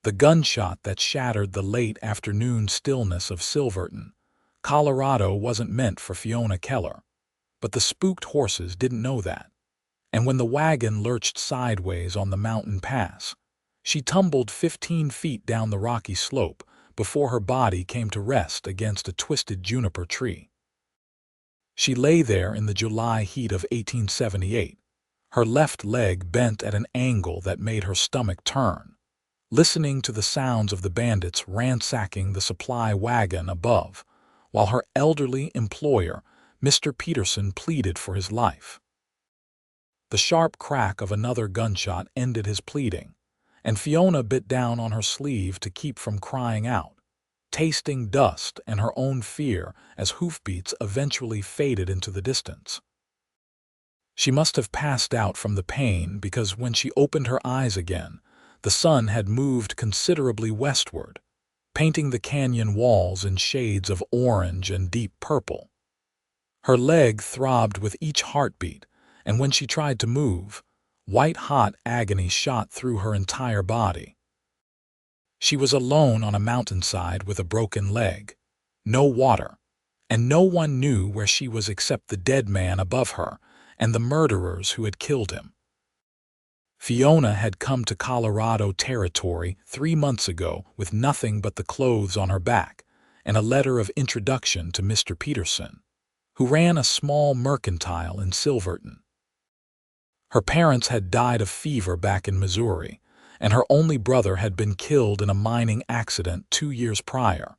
The gunshot that shattered the late afternoon stillness of Silverton, Colorado wasn't meant for Fiona Keller. But the spooked horses didn't know that. And when the wagon lurched sideways on the mountain pass, she tumbled 15 feet down the rocky slope before her body came to rest against a twisted juniper tree. She lay there in the July heat of 1878, her left leg bent at an angle that made her stomach turn, listening to the sounds of the bandits ransacking the supply wagon above, while her elderly employer, Mr. Peterson, pleaded for his life. The sharp crack of another gunshot ended his pleading, and Fiona bit down on her sleeve to keep from crying out, tasting dust and her own fear as hoofbeats eventually faded into the distance. She must have passed out from the pain because when she opened her eyes again, the sun had moved considerably westward, painting the canyon walls in shades of orange and deep purple. Her leg throbbed with each heartbeat, and when she tried to move, white-hot agony shot through her entire body. She was alone on a mountainside with a broken leg, no water, and no one knew where she was except the dead man above her and the murderers who had killed him. Fiona had come to Colorado territory 3 months ago with nothing but the clothes on her back and a letter of introduction to Mr. Peterson, who ran a small mercantile in Silverton. Her parents had died of fever back in Missouri, and her only brother had been killed in a mining accident 2 years prior.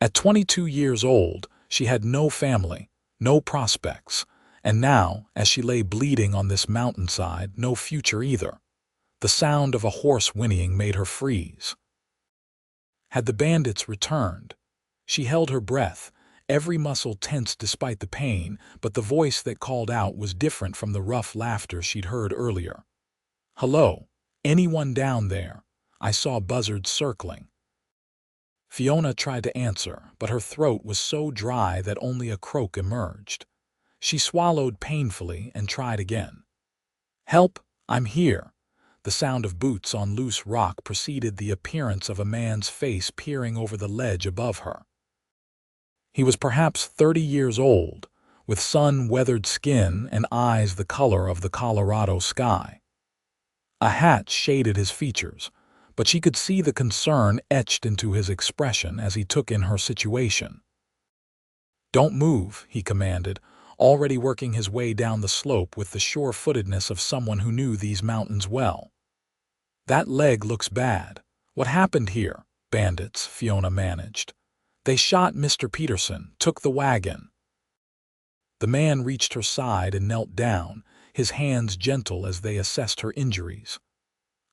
At 22 years old, she had no family, no prospects, and now, as she lay bleeding on this mountainside, no future either. The sound of a horse whinnying made her freeze. Had the bandits returned? She held her breath, every muscle tense despite the pain, but the voice that called out was different from the rough laughter she'd heard earlier. "Hello? Anyone down there? I saw buzzards circling." Fiona tried to answer, but her throat was so dry that only a croak emerged. She swallowed painfully and tried again. "Help, I'm here." The sound of boots on loose rock preceded the appearance of a man's face peering over the ledge above her. He was perhaps 30 years old, with sun-weathered skin and eyes the color of the Colorado sky. A hat shaded his features, but she could see the concern etched into his expression as he took in her situation. "Don't move," he commanded, already working his way down the slope with the sure-footedness of someone who knew these mountains well. "That leg looks bad. What happened here?" "Bandits," Fiona managed. "They shot Mr. Peterson, took the wagon." The man reached her side and knelt down, his hands gentle as they assessed her injuries.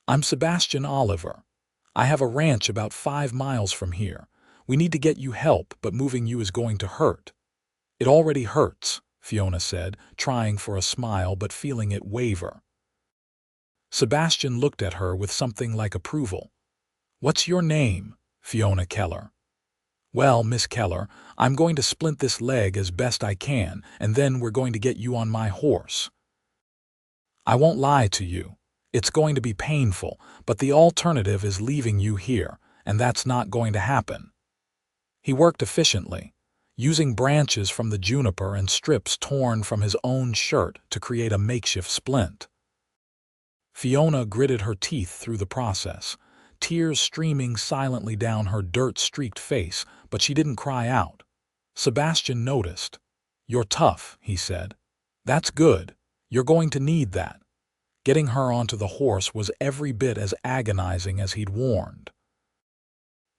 "I'm Sebastian Oliver. I have a ranch about 5 miles from here. We need to get you help, but moving you is going to hurt." "It already hurts," Fiona said, trying for a smile but feeling it waver. Sebastian looked at her with something like approval. "What's your name?" "Fiona Keller." "Well, Miss Keller, I'm going to splint this leg as best I can, and then we're going to get you on my horse. I won't lie to you. It's going to be painful, but the alternative is leaving you here, and that's not going to happen." He worked efficiently, using branches from the juniper and strips torn from his own shirt to create a makeshift splint. Fiona gritted her teeth through the process, tears streaming silently down her dirt-streaked face, but she didn't cry out. Sebastian noticed. "You're tough," he said. "That's good. You're going to need that." Getting her onto the horse was every bit as agonizing as he'd warned.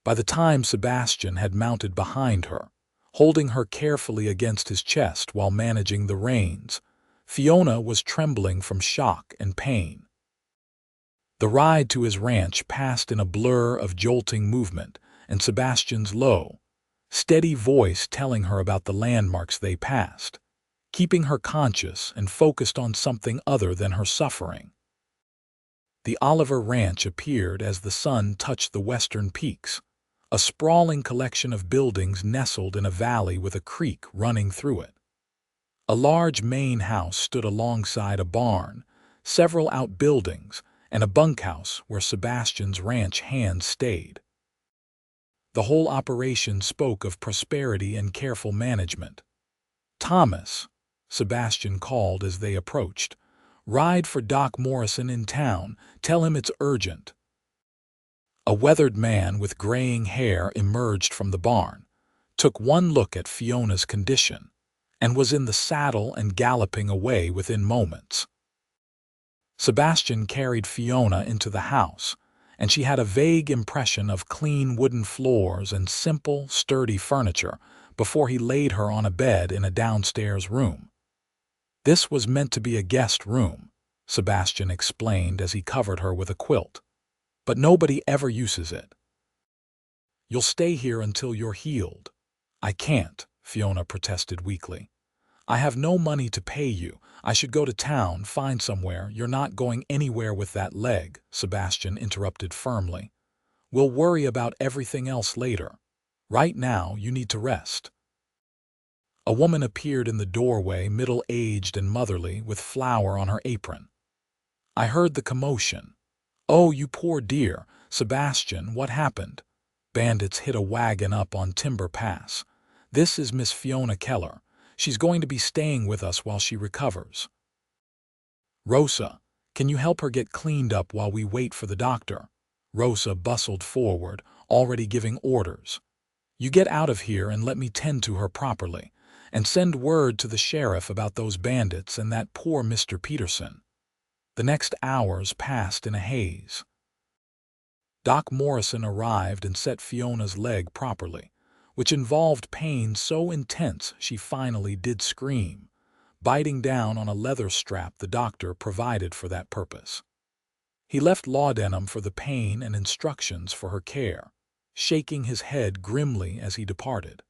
By the time Sebastian had mounted behind her, holding her carefully against his chest while managing the reins, Fiona was trembling from shock and pain. The ride to his ranch passed in a blur of jolting movement, and Sebastian's low, steady voice telling her about the landmarks they passed, keeping her conscious and focused on something other than her suffering. The Oliver Ranch appeared as the sun touched the western peaks, a sprawling collection of buildings nestled in a valley with a creek running through it. A large main house stood alongside a barn, several outbuildings, and a bunkhouse where Sebastian's ranch hands stayed. The whole operation spoke of prosperity and careful management. "Thomas," Sebastian called as they approached. "Ride for Doc Morrison in town. Tell him it's urgent." A weathered man with graying hair emerged from the barn, took one look at Fiona's condition, and was in the saddle and galloping away within moments. Sebastian carried Fiona into the house, and she had a vague impression of clean wooden floors and simple, sturdy furniture before he laid her on a bed in a downstairs room. "This was meant to be a guest room," Sebastian explained as he covered her with a quilt. "But nobody ever uses it. You'll stay here until you're healed." "I can't," Fiona protested weakly. "I have no money to pay you. I should go to town, find somewhere." "You're not going anywhere with that leg," Sebastian interrupted firmly. "We'll worry about everything else later. Right now, you need to rest." A woman appeared in the doorway, middle-aged and motherly, with flour on her apron. "I heard the commotion." "Oh, you poor dear. Sebastian, what happened?" "Bandits hit a wagon up on Timber Pass. This is Miss Fiona Keller. She's going to be staying with us while she recovers." "Rosa, can you help her get cleaned up while we wait for the doctor?" Rosa bustled forward, already giving orders. "You get out of here and let me tend to her properly, and send word to the sheriff about those bandits and that poor Mr. Peterson." The next hours passed in a haze. Doc Morrison arrived and set Fiona's leg properly, which involved pain so intense she finally did scream, biting down on a leather strap the doctor provided for that purpose. He left laudanum for the pain and instructions for her care, shaking his head grimly as he departed.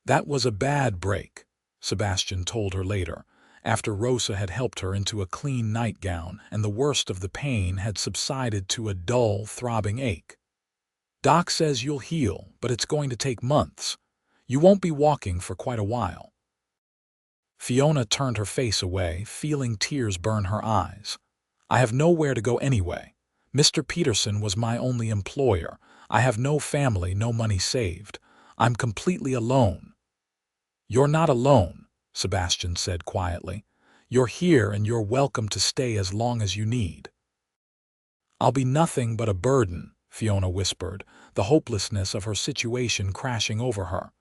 "That was a bad break," Sebastian told her later, after Rosa had helped her into a clean nightgown and the worst of the pain had subsided to a dull, throbbing ache. "Doc says you'll heal, but it's going to take months. You won't be walking for quite a while." Fiona turned her face away, feeling tears burn her eyes. "I have nowhere to go anyway. Mr. Peterson was my only employer. I have no family, no money saved. I'm completely alone." "You're not alone," Sebastian said quietly. "You're here and you're welcome to stay as long as you need." "I'll be nothing but a burden," Fiona whispered, the hopelessness of her situation crashing over her.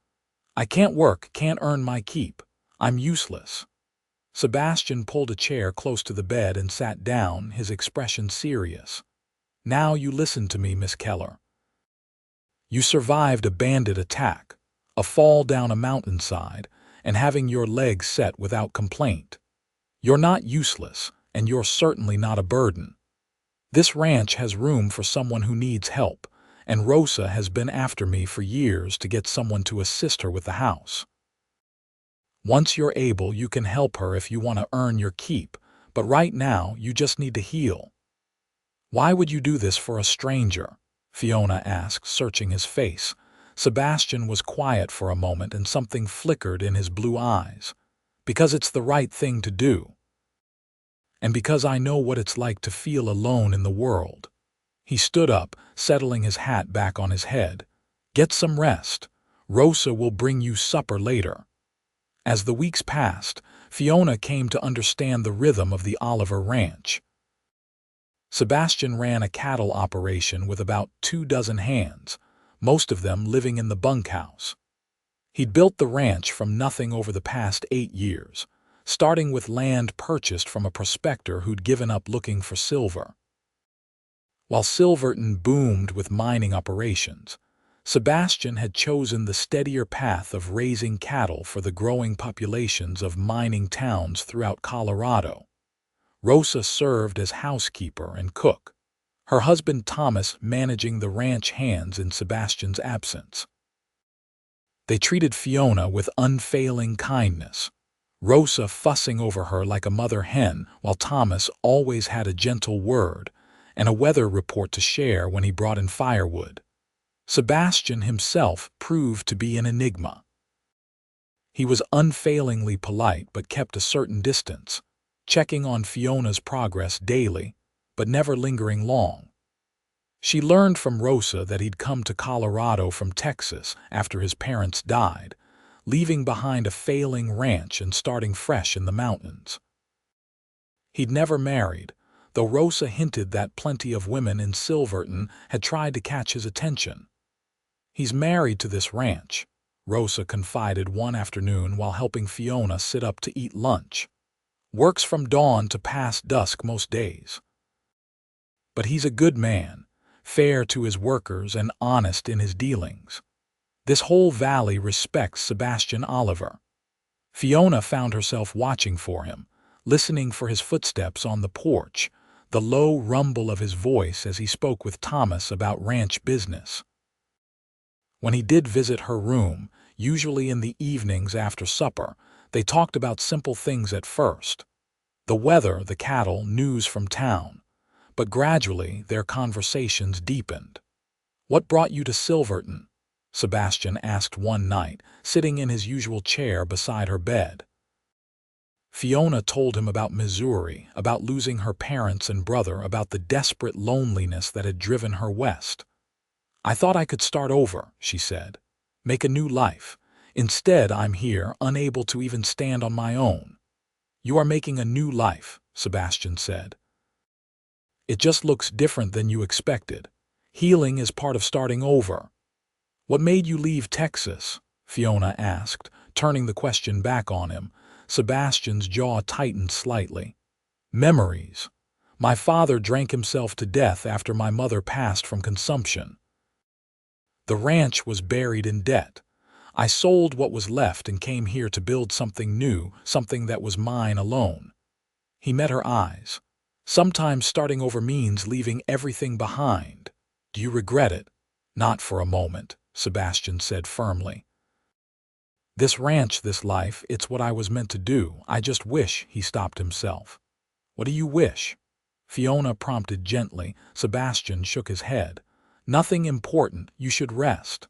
"I can't work, can't earn my keep. I'm useless." Sebastian pulled a chair close to the bed and sat down, his expression serious. "Now you listen to me, Miss Keller. You survived a bandit attack, a fall down a mountainside, and having your leg set without complaint. You're not useless, and you're certainly not a burden. This ranch has room for someone who needs help, and Rosa has been after me for years to get someone to assist her with the house. Once you're able, you can help her if you want to earn your keep, but right now you just need to heal." "Why would you do this for a stranger?" Fiona asked, searching his face. Sebastian was quiet for a moment and something flickered in his blue eyes. "Because it's the right thing to do. And because I know what it's like to feel alone in the world." He stood up, settling his hat back on his head. "Get some rest. Rosa will bring you supper later." As the weeks passed, Fiona came to understand the rhythm of the Oliver ranch. Sebastian ran a cattle operation with about 24 hands, most of them living in the bunkhouse. He'd built the ranch from nothing over the past 8 years, starting with land purchased from a prospector who'd given up looking for silver. While Silverton boomed with mining operations, Sebastian had chosen the steadier path of raising cattle for the growing populations of mining towns throughout Colorado. Rosa served as housekeeper and cook, her husband Thomas managing the ranch hands in Sebastian's absence. They treated Fiona with unfailing kindness, Rosa fussing over her like a mother hen, while Thomas always had a gentle word and a weather report to share when he brought in firewood. Sebastian himself proved to be an enigma. He was unfailingly polite but kept a certain distance, checking on Fiona's progress daily, but never lingering long. She learned from Rosa that he'd come to Colorado from Texas after his parents died, leaving behind a failing ranch and starting fresh in the mountains. He'd never married, though Rosa hinted that plenty of women in Silverton had tried to catch his attention. "He's married to this ranch," Rosa confided one afternoon while helping Fiona sit up to eat lunch. "Works from dawn to past dusk most days. But he's a good man, fair to his workers and honest in his dealings. This whole valley respects Sebastian Oliver." Fiona found herself watching for him, listening for his footsteps on the porch, the low rumble of his voice as he spoke with Thomas about ranch business. When he did visit her room, usually in the evenings after supper, they talked about simple things at first. The weather, the cattle, news from town. But gradually their conversations deepened. "What brought you to Silverton?" Sebastian asked one night, sitting in his usual chair beside her bed. Fiona told him about Missouri, about losing her parents and brother, about the desperate loneliness that had driven her west. "I thought I could start over," she said, "make a new life. Instead, I'm here, unable to even stand on my own." "You are making a new life," Sebastian said. "It just looks different than you expected. Healing is part of starting over." "What made you leave Texas?" Fiona asked, turning the question back on him. Sebastian's jaw tightened slightly. "Memories. My father drank himself to death after my mother passed from consumption. The ranch was buried in debt. I sold what was left and came here to build something new, something that was mine alone." He met her eyes. "Sometimes starting over means leaving everything behind. Do you regret it?" "Not for a moment," Sebastian said firmly. "This ranch, this life, it's what I was meant to do. I just wish," he stopped himself. "What do you wish?" Fiona prompted gently. Sebastian shook his head. "Nothing important. You should rest."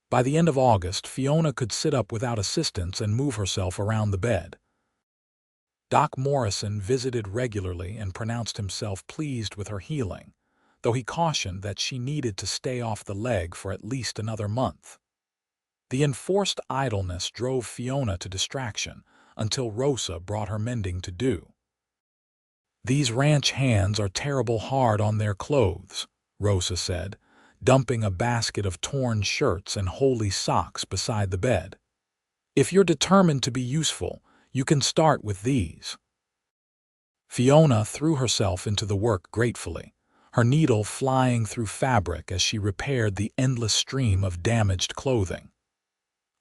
By the end of August, Fiona could sit up without assistance and move herself around the bed. Doc Morrison visited regularly and pronounced himself pleased with her healing, though he cautioned that she needed to stay off the leg for at least another month. The enforced idleness drove Fiona to distraction until Rosa brought her mending to do. "These ranch hands are terrible hard on their clothes," Rosa said, dumping a basket of torn shirts and holey socks beside the bed. "If you're determined to be useful, you can start with these." Fiona threw herself into the work gratefully, her needle flying through fabric as she repaired the endless stream of damaged clothing.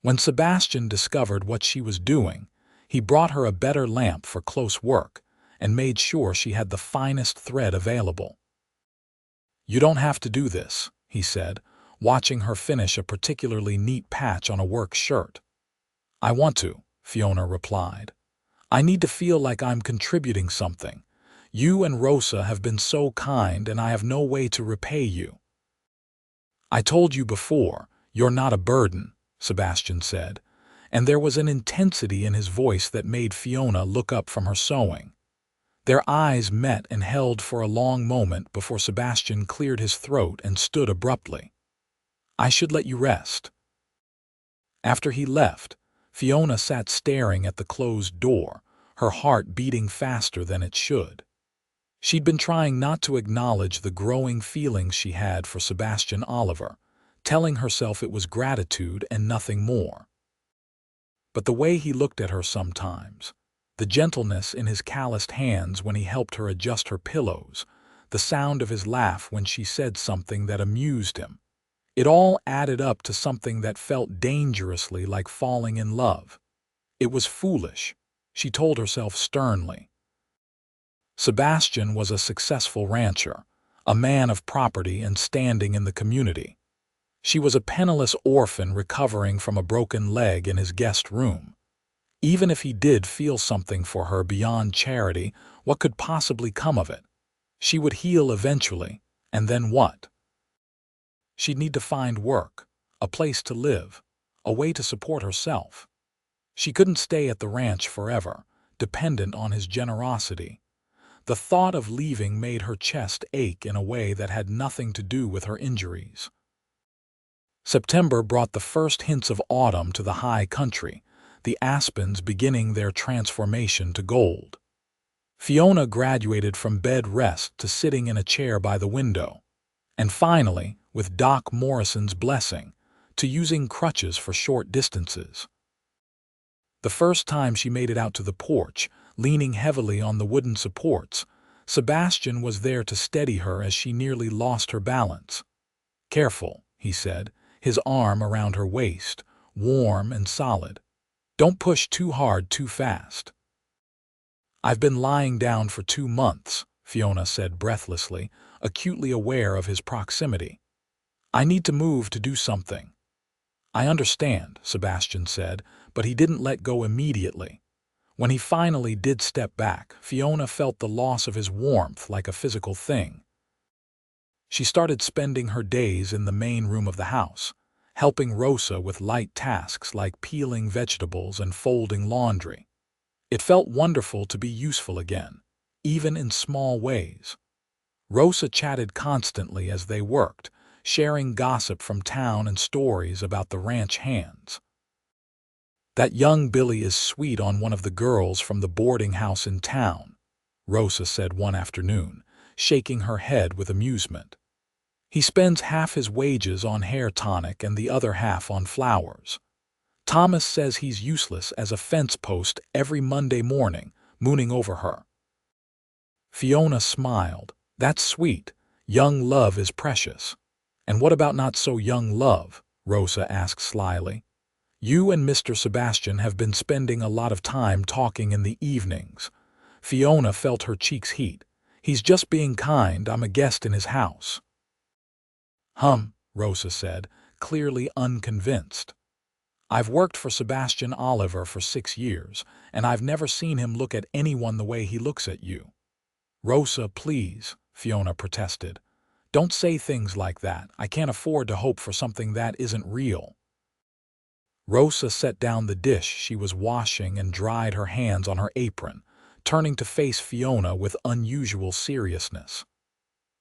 When Sebastian discovered what she was doing, he brought her a better lamp for close work and made sure she had the finest thread available. "You don't have to do this," he said, watching her finish a particularly neat patch on a work shirt. "I want to," Fiona replied. "I need to feel like I'm contributing something. You and Rosa have been so kind and I have no way to repay you." "I told you before, you're not a burden," Sebastian said, and there was an intensity in his voice that made Fiona look up from her sewing. Their eyes met and held for a long moment before Sebastian cleared his throat and stood abruptly. "I should let you rest." After he left, Fiona sat staring at the closed door, her heart beating faster than it should. She'd been trying not to acknowledge the growing feelings she had for Sebastian Oliver, telling herself it was gratitude and nothing more. But the way he looked at her sometimes, the gentleness in his calloused hands when he helped her adjust her pillows, the sound of his laugh when she said something that amused him, it all added up to something that felt dangerously like falling in love. It was foolish, she told herself sternly. Sebastian was a successful rancher, a man of property and standing in the community. She was a penniless orphan recovering from a broken leg in his guest room. Even if he did feel something for her beyond charity, what could possibly come of it? She would heal eventually, and then what? She'd need to find work, a place to live, a way to support herself. She couldn't stay at the ranch forever, dependent on his generosity. The thought of leaving made her chest ache in a way that had nothing to do with her injuries. September brought the first hints of autumn to the high country, the aspens beginning their transformation to gold. Fiona graduated from bed rest to sitting in a chair by the window, and finally, with Doc Morrison's blessing, to using crutches for short distances. The first time she made it out to the porch, leaning heavily on the wooden supports, Sebastian was there to steady her as she nearly lost her balance. "Careful," he said, his arm around her waist, warm and solid. "Don't push too hard too fast." "I've been lying down for 2 months," Fiona said breathlessly, acutely aware of his proximity. "I need to move to do something." "I understand," Sebastian said, but he didn't let go immediately. When he finally did step back, Fiona felt the loss of his warmth like a physical thing. She started spending her days in the main room of the house, helping Rosa with light tasks like peeling vegetables and folding laundry. It felt wonderful to be useful again, even in small ways. Rosa chatted constantly as they worked, sharing gossip from town and stories about the ranch hands. "That young Billy is sweet on one of the girls from the boarding house in town," Rosa said one afternoon, shaking her head with amusement. "He spends half his wages on hair tonic and the other half on flowers. Thomas says he's useless as a fence post every Monday morning, mooning over her." Fiona smiled. "That's sweet. Young love is precious." "And what about not so young love?" Rosa asked slyly. "You and Mr. Sebastian have been spending a lot of time talking in the evenings." Fiona felt her cheeks heat. "He's just being kind. I'm a guest in his house." Rosa said, clearly unconvinced. "I've worked for Sebastian Oliver for 6 years, and I've never seen him look at anyone the way he looks at you." "Rosa, please," Fiona protested. "Don't say things like that. I can't afford to hope for something that isn't real." Rosa set down the dish she was washing and dried her hands on her apron, turning to face Fiona with unusual seriousness.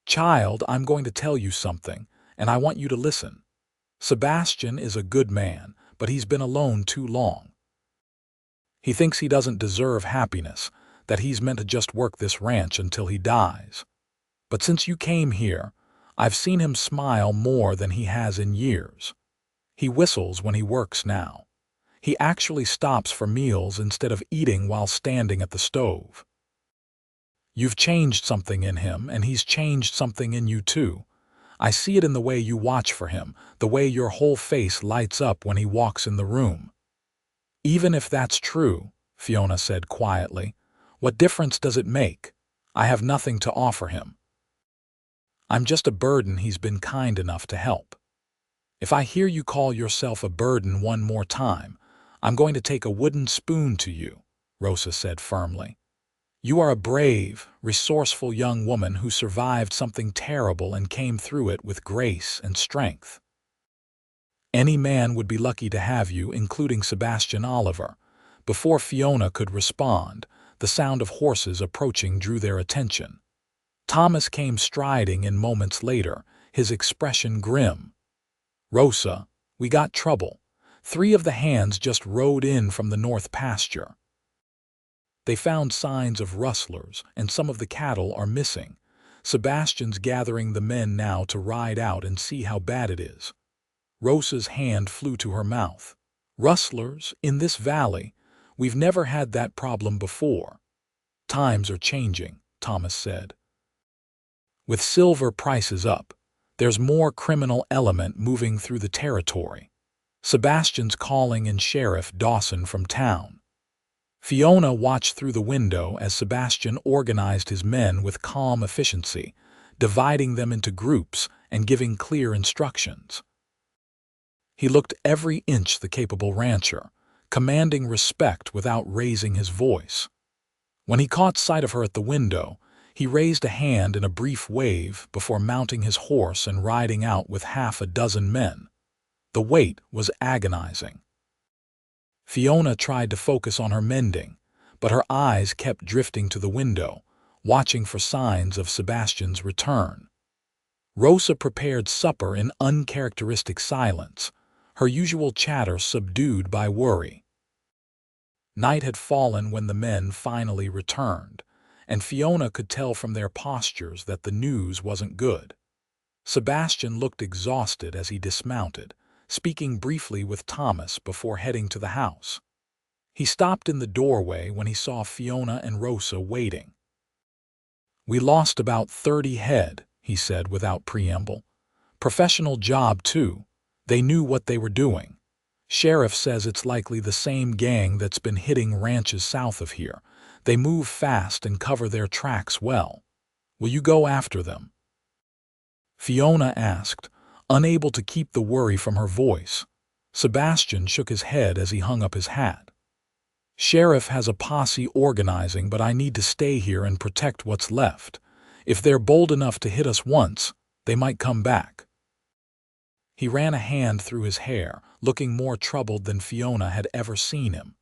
"Child, I'm going to tell you something, and I want you to listen. Sebastian is a good man, but he's been alone too long. He thinks he doesn't deserve happiness, that he's meant to just work this ranch until he dies. But since you came here, I've seen him smile more than he has in years. He whistles when he works now. He actually stops for meals instead of eating while standing at the stove. You've changed something in him, and he's changed something in you too. I see it in the way you watch for him, the way your whole face lights up when he walks in the room." "Even if that's true," Fiona said quietly, "what difference does it make? I have nothing to offer him. I'm just a burden he's been kind enough to help. If I hear you call yourself a burden one more time, I'm going to take a wooden spoon to you," Rosa said firmly. "You are a brave, resourceful young woman who survived something terrible and came through it with grace and strength. Any man would be lucky to have you, including Sebastian Oliver." Before Fiona could respond, the sound of horses approaching drew their attention. Thomas came striding in moments later, his expression grim. "Rosa, we got trouble. 3 of the hands just rode in from the north pasture. They found signs of rustlers, and some of the cattle are missing. Sebastian's gathering the men now to ride out and see how bad it is." Rosa's hand flew to her mouth. "Rustlers, in this valley? We've never had that problem before." "Times are changing," Thomas said. "With silver prices up, there's more criminal element moving through the territory. Sebastian's calling in Sheriff Dawson from town." Fiona watched through the window as Sebastian organized his men with calm efficiency, dividing them into groups and giving clear instructions. He looked every inch the capable rancher, commanding respect without raising his voice. When he caught sight of her at the window, he raised a hand in a brief wave before mounting his horse and riding out with half a dozen men. The wait was agonizing. Fiona tried to focus on her mending, but her eyes kept drifting to the window, watching for signs of Sebastian's return. Rosa prepared supper in uncharacteristic silence, her usual chatter subdued by worry. Night had fallen when the men finally returned, and Fiona could tell from their postures that the news wasn't good. Sebastian looked exhausted as he dismounted, speaking briefly with Thomas before heading to the house. He stopped in the doorway when he saw Fiona and Rosa waiting. "We lost about 30 head," he said without preamble. "Professional job, too. They knew what they were doing. Sheriff says it's likely the same gang that's been hitting ranches south of here. They move fast and cover their tracks well. Will you go after them?" Fiona asked, unable to keep the worry from her voice. Sebastian shook his head as he hung up his hat. "Sheriff has a posse organizing, but I need to stay here and protect what's left. If they're bold enough to hit us once, they might come back." He ran a hand through his hair, looking more troubled than Fiona had ever seen him.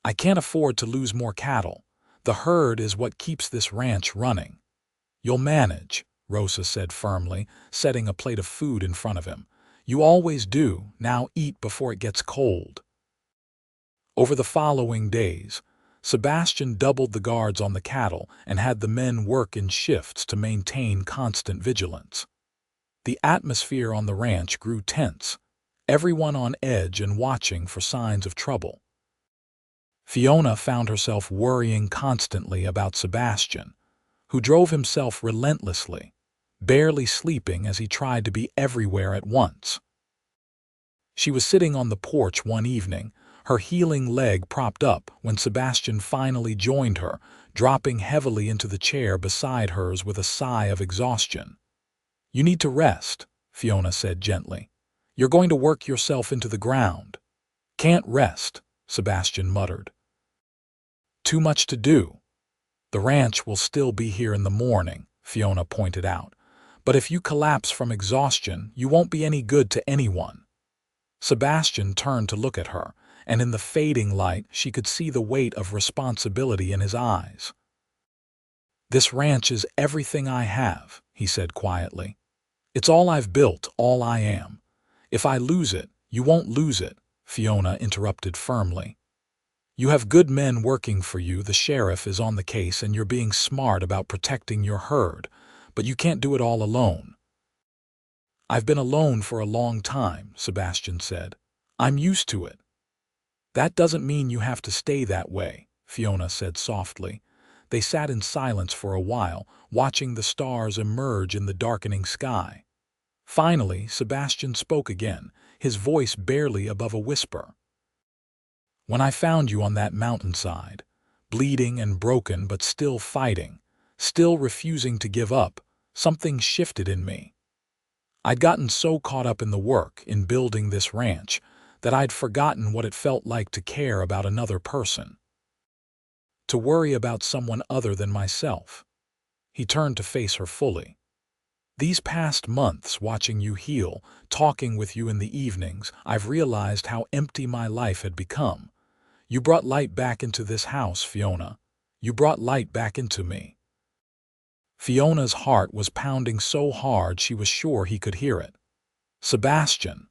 "I can't afford to lose more cattle. The herd is what keeps this ranch running." "You'll manage," Rosa said firmly, setting a plate of food in front of him. "You always do. Now eat before it gets cold." Over the following days, Sebastian doubled the guards on the cattle and had the men work in shifts to maintain constant vigilance. The atmosphere on the ranch grew tense, everyone on edge and watching for signs of trouble. Fiona found herself worrying constantly about Sebastian, who drove himself relentlessly, barely sleeping as he tried to be everywhere at once. She was sitting on the porch one evening, her healing leg propped up, when Sebastian finally joined her, dropping heavily into the chair beside hers with a sigh of exhaustion. "You need to rest," Fiona said gently. "You're going to work yourself into the ground." "Can't rest," Sebastian muttered. "Too much to do." "The ranch will still be here in the morning," Fiona pointed out. "But if you collapse from exhaustion, you won't be any good to anyone." Sebastian turned to look at her, and in the fading light she could see the weight of responsibility in his eyes. "This ranch is everything I have," he said quietly. "It's all I've built, all I am. If I lose it, you won't lose it," Fiona interrupted firmly. "You have good men working for you, the sheriff is on the case, and you're being smart about protecting your herd, but you can't do it all alone." "I've been alone for a long time," Sebastian said. "I'm used to it." "That doesn't mean you have to stay that way," Fiona said softly. They sat in silence for a while, watching the stars emerge in the darkening sky. Finally, Sebastian spoke again, his voice barely above a whisper. "When I found you on that mountainside, bleeding and broken but still fighting, still refusing to give up, something shifted in me. I'd gotten so caught up in the work, in building this ranch, that I'd forgotten what it felt like to care about another person. To worry about someone other than myself." He turned to face her fully. "These past months, watching you heal, talking with you in the evenings, I've realized how empty my life had become. You brought light back into this house, Fiona. You brought light back into me." Fiona's heart was pounding so hard she was sure he could hear it. "Sebastian,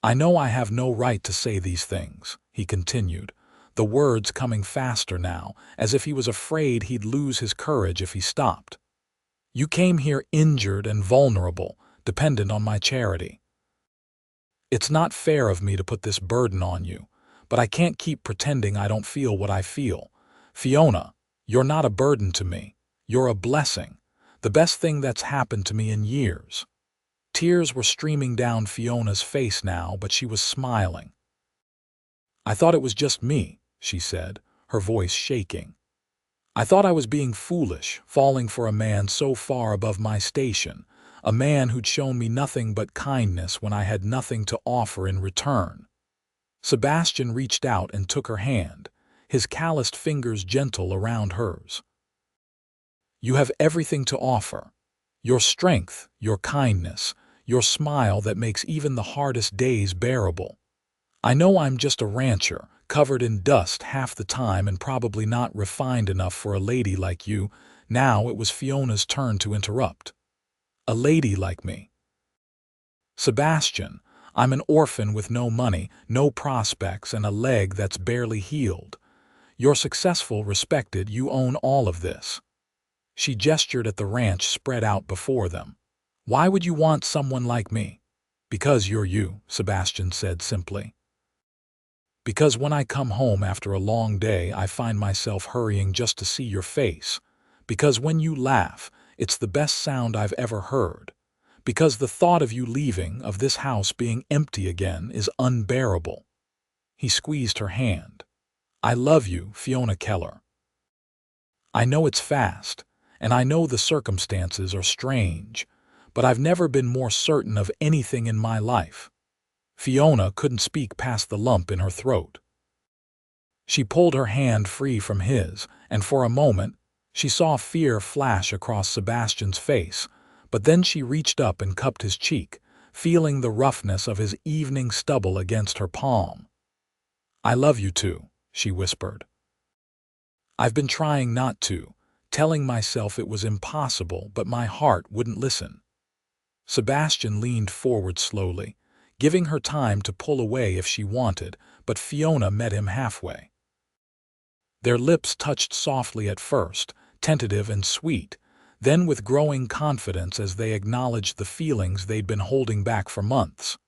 I know I have no right to say these things," he continued, the words coming faster now, as if he was afraid he'd lose his courage if he stopped. "You came here injured and vulnerable, dependent on my charity. It's not fair of me to put this burden on you, but I can't keep pretending I don't feel what I feel. Fiona, you're not a burden to me. You're a blessing, the best thing that's happened to me in years." Tears were streaming down Fiona's face now, but she was smiling. "I thought it was just me," she said, her voice shaking. "I thought I was being foolish, falling for a man so far above my station, a man who'd shown me nothing but kindness when I had nothing to offer in return." Sebastian reached out and took her hand, his calloused fingers gentle around hers. "You have everything to offer. Your strength, your kindness, your smile that makes even the hardest days bearable. I know I'm just a rancher, covered in dust half the time and probably not refined enough for a lady like you. Now it was Fiona's turn to interrupt. "A lady like me." "Sebastian, I'm an orphan with no money, no prospects, and a leg that's barely healed. You're successful, respected, you own all of this." She gestured at the ranch spread out before them. "Why would you want someone like me?" "Because you're you," Sebastian said simply. "Because when I come home after a long day, I find myself hurrying just to see your face. Because when you laugh, it's the best sound I've ever heard. Because the thought of you leaving, of this house being empty again, is unbearable." He squeezed her hand. "I love you, Fiona Keller. I know it's fast, and I know the circumstances are strange, but I've never been more certain of anything in my life." Fiona couldn't speak past the lump in her throat. She pulled her hand free from his, and for a moment, she saw fear flash across Sebastian's face, but then she reached up and cupped his cheek, feeling the roughness of his evening stubble against her palm. "I love you too," she whispered. "I've been trying not to, telling myself it was impossible, but my heart wouldn't listen." Sebastian leaned forward slowly, giving her time to pull away if she wanted, but Fiona met him halfway. Their lips touched softly at first, tentative and sweet, then with growing confidence as they acknowledged the feelings they'd been holding back for months.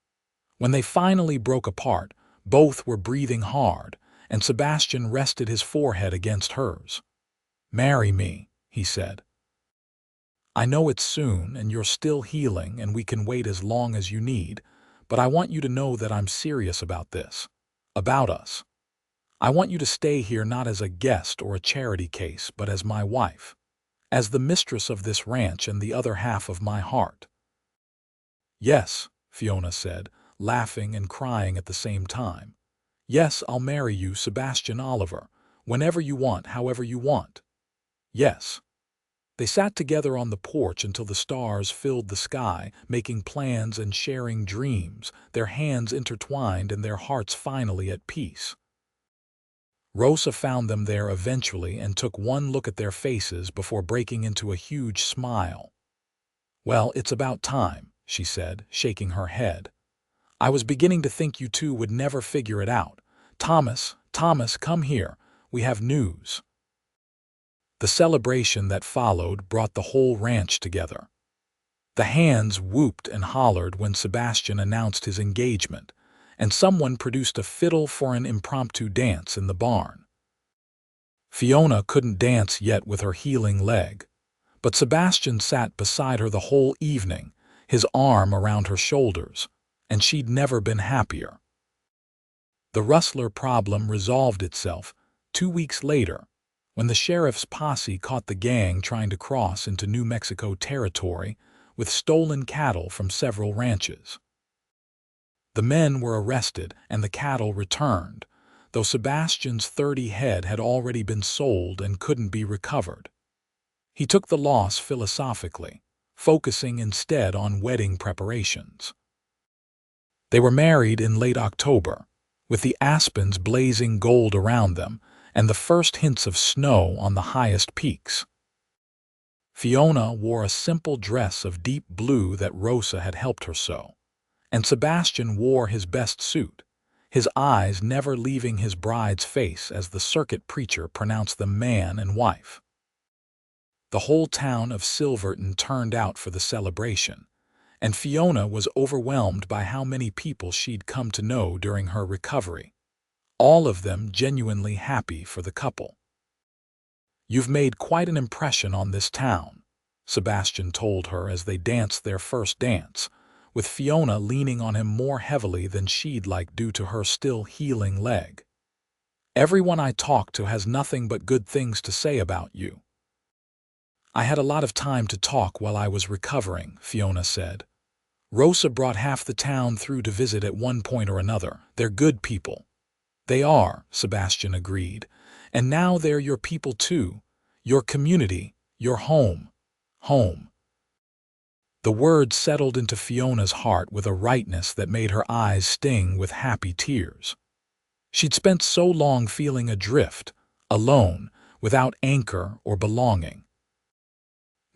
When they finally broke apart, both were breathing hard, and Sebastian rested his forehead against hers. "Marry me," he said. "I know it's soon, and you're still healing, and we can wait as long as you need, but I want you to know that I'm serious about this. About us. I want you to stay here not as a guest or a charity case, but as my wife. As the mistress of this ranch and the other half of my heart." "Yes," Fiona said, laughing and crying at the same time. "Yes, I'll marry you, Sebastian Oliver, whenever you want, however you want. Yes." They sat together on the porch until the stars filled the sky, making plans and sharing dreams, their hands intertwined and their hearts finally at peace. Rosa found them there eventually and took one look at their faces before breaking into a huge smile. "Well, it's about time," she said, shaking her head. "I was beginning to think you two would never figure it out. Thomas, come here. We have news." The celebration that followed brought the whole ranch together. The hands whooped and hollered when Sebastian announced his engagement, and someone produced a fiddle for an impromptu dance in the barn. Fiona couldn't dance yet with her healing leg, but Sebastian sat beside her the whole evening, his arm around her shoulders, and she'd never been happier. The rustler problem resolved itself 2 weeks later, when the sheriff's posse caught the gang trying to cross into New Mexico territory with stolen cattle from several ranches. The men were arrested and the cattle returned, though Sebastian's 30 head had already been sold and couldn't be recovered. He took the loss philosophically, focusing instead on wedding preparations. They were married in late October, with the aspens blazing gold around them and the first hints of snow on the highest peaks. Fiona wore a simple dress of deep blue that Rosa had helped her sew, and Sebastian wore his best suit, his eyes never leaving his bride's face as the circuit preacher pronounced them man and wife. The whole town of Silverton turned out for the celebration, and Fiona was overwhelmed by how many people she'd come to know during her recovery, all of them genuinely happy for the couple. "You've made quite an impression on this town," Sebastian told her as they danced their first dance, with Fiona leaning on him more heavily than she'd like due to her still healing leg. "Everyone I talk to has nothing but good things to say about you." "I had a lot of time to talk while I was recovering," Fiona said. "Rosa brought half the town through to visit at one point or another. They're good people." "They are," Sebastian agreed. "And now they're your people too. Your community, your home. Home." The word settled into Fiona's heart with a rightness that made her eyes sting with happy tears. She'd spent so long feeling adrift, alone, without anchor or belonging.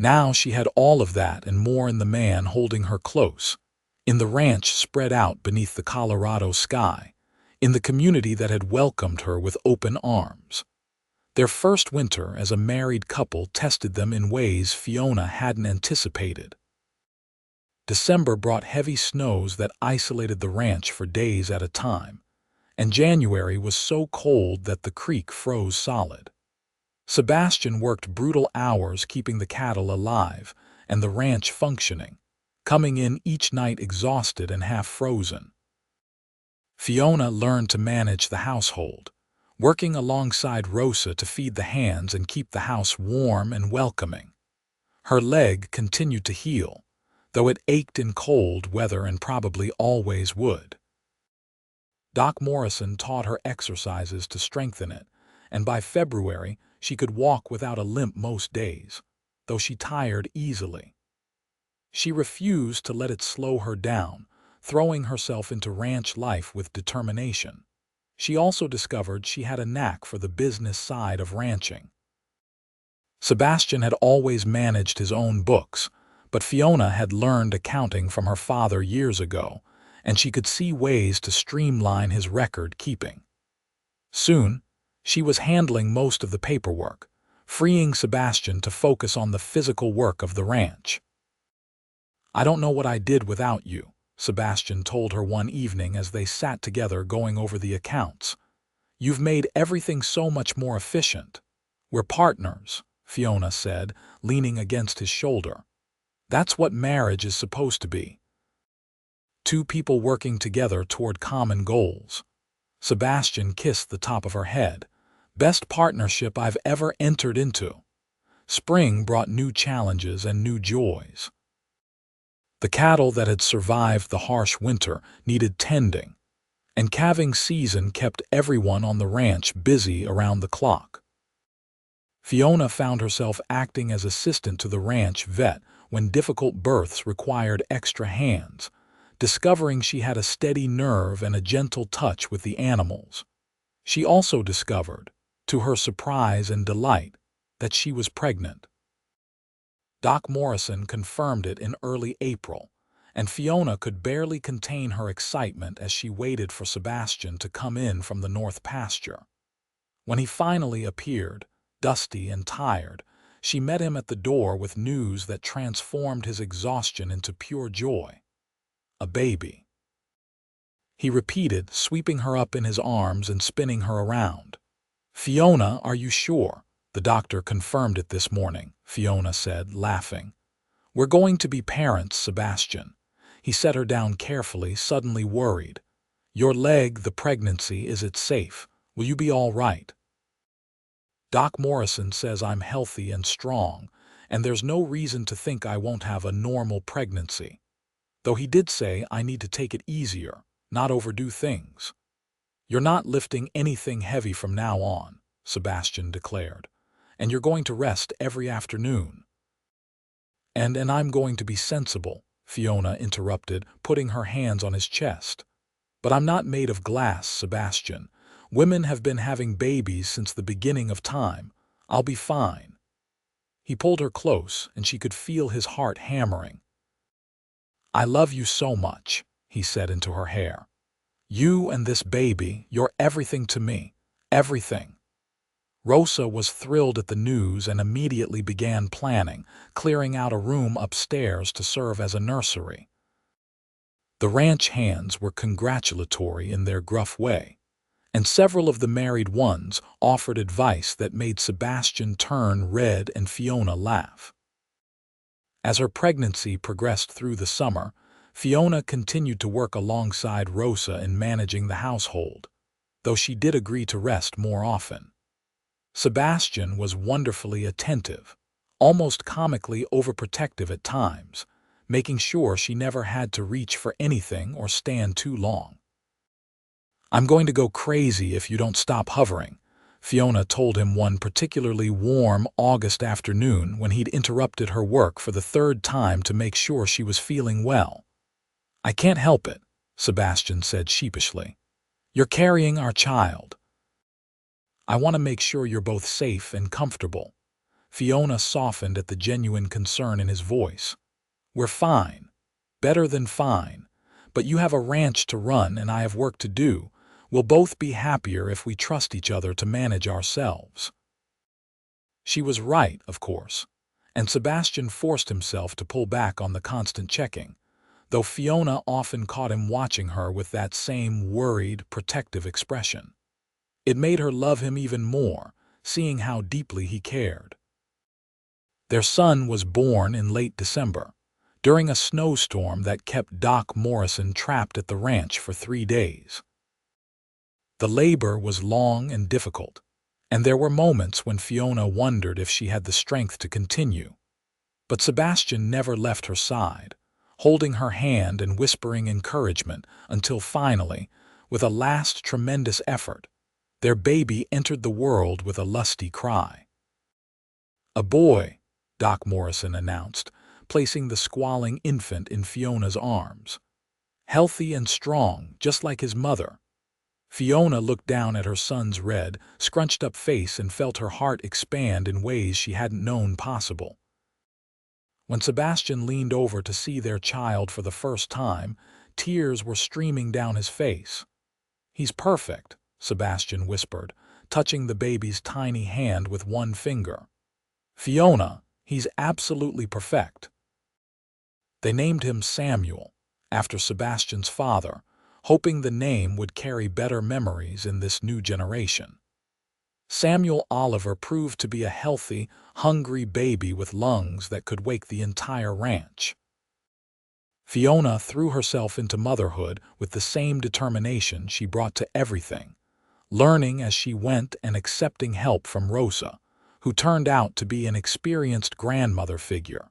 Now she had all of that and more in the man holding her close, in the ranch spread out beneath the Colorado sky, in the community that had welcomed her with open arms. Their first winter as a married couple tested them in ways Fiona hadn't anticipated. December brought heavy snows that isolated the ranch for days at a time, and January was so cold that the creek froze solid. Sebastian worked brutal hours keeping the cattle alive and the ranch functioning, coming in each night exhausted and half frozen. Fiona learned to manage the household, working alongside Rosa to feed the hands and keep the house warm and welcoming. Her leg continued to heal, though it ached in cold weather and probably always would. Doc Morrison taught her exercises to strengthen it, and by February she could walk without a limp most days, though she tired easily. She refused to let it slow her down, throwing herself into ranch life with determination. She also discovered she had a knack for the business side of ranching. Sebastian had always managed his own books, but Fiona had learned accounting from her father years ago, and she could see ways to streamline his record keeping. Soon, she was handling most of the paperwork, freeing Sebastian to focus on the physical work of the ranch. "I don't know what I did without you," Sebastian told her one evening as they sat together going over the accounts. "You've made everything so much more efficient." "We're partners," Fiona said, leaning against his shoulder. "That's what marriage is supposed to be. Two people working together toward common goals." Sebastian kissed the top of her head. "Best partnership I've ever entered into." Spring brought new challenges and new joys. The cattle that had survived the harsh winter needed tending, and calving season kept everyone on the ranch busy around the clock. Fiona found herself acting as assistant to the ranch vet when difficult births required extra hands, discovering she had a steady nerve and a gentle touch with the animals. She also discovered, to her surprise and delight, that she was pregnant. Doc Morrison confirmed it in early April, and Fiona could barely contain her excitement as she waited for Sebastian to come in from the north pasture. When he finally appeared, dusty and tired, she met him at the door with news that transformed his exhaustion into pure joy. "A baby," he repeated, sweeping her up in his arms and spinning her around. "Fiona, are you sure?" "The doctor confirmed it this morning," Fiona said, laughing. "We're going to be parents, Sebastian." He set her down carefully, suddenly worried. "Your leg, the pregnancy, is it safe? Will you be all right?" "Doc Morrison says I'm healthy and strong, and there's no reason to think I won't have a normal pregnancy. Though he did say I need to take it easier, not overdo things." "You're not lifting anything heavy from now on," Sebastian declared, "and you're going to rest every afternoon." And I'm going to be sensible," Fiona interrupted, putting her hands on his chest. "But I'm not made of glass, Sebastian. Women have been having babies since the beginning of time. I'll be fine." He pulled her close, and she could feel his heart hammering. "I love you so much," he said into her hair. "You and this baby, you're everything to me. Everything." Rosa was thrilled at the news and immediately began planning, clearing out a room upstairs to serve as a nursery. The ranch hands were congratulatory in their gruff way, and several of the married ones offered advice that made Sebastian turn red and Fiona laugh. As her pregnancy progressed through the summer, Fiona continued to work alongside Rosa in managing the household, though she did agree to rest more often. Sebastian was wonderfully attentive, almost comically overprotective at times, making sure she never had to reach for anything or stand too long. "I'm going to go crazy if you don't stop hovering," Fiona told him one particularly warm August afternoon when he'd interrupted her work for the third time to make sure she was feeling well. "I can't help it," Sebastian said sheepishly. "You're carrying our child. I want to make sure you're both safe and comfortable." Fiona softened at the genuine concern in his voice. "We're fine. Better than fine. But you have a ranch to run and I have work to do. We'll both be happier if we trust each other to manage ourselves." She was right, of course, and Sebastian forced himself to pull back on the constant checking, though Fiona often caught him watching her with that same worried, protective expression. It made her love him even more, seeing how deeply he cared. Their son was born in late December, during a snowstorm that kept Doc Morrison trapped at the ranch for 3 days. The labor was long and difficult, and there were moments when Fiona wondered if she had the strength to continue. But Sebastian never left her side, holding her hand and whispering encouragement until finally, with a last tremendous effort, their baby entered the world with a lusty cry. "A boy," Doc Morrison announced, placing the squalling infant in Fiona's arms. "Healthy and strong, just like his mother." Fiona looked down at her son's red, scrunched-up face and felt her heart expand in ways she hadn't known possible. When Sebastian leaned over to see their child for the first time, tears were streaming down his face. "He's perfect," Sebastian whispered, touching the baby's tiny hand with one finger. "Fiona, he's absolutely perfect." They named him Samuel, after Sebastian's father, hoping the name would carry better memories in this new generation. Samuel Oliver proved to be a healthy, hungry baby with lungs that could wake the entire ranch. Fiona threw herself into motherhood with the same determination she brought to everything, learning as she went and accepting help from Rosa, who turned out to be an experienced grandmother figure.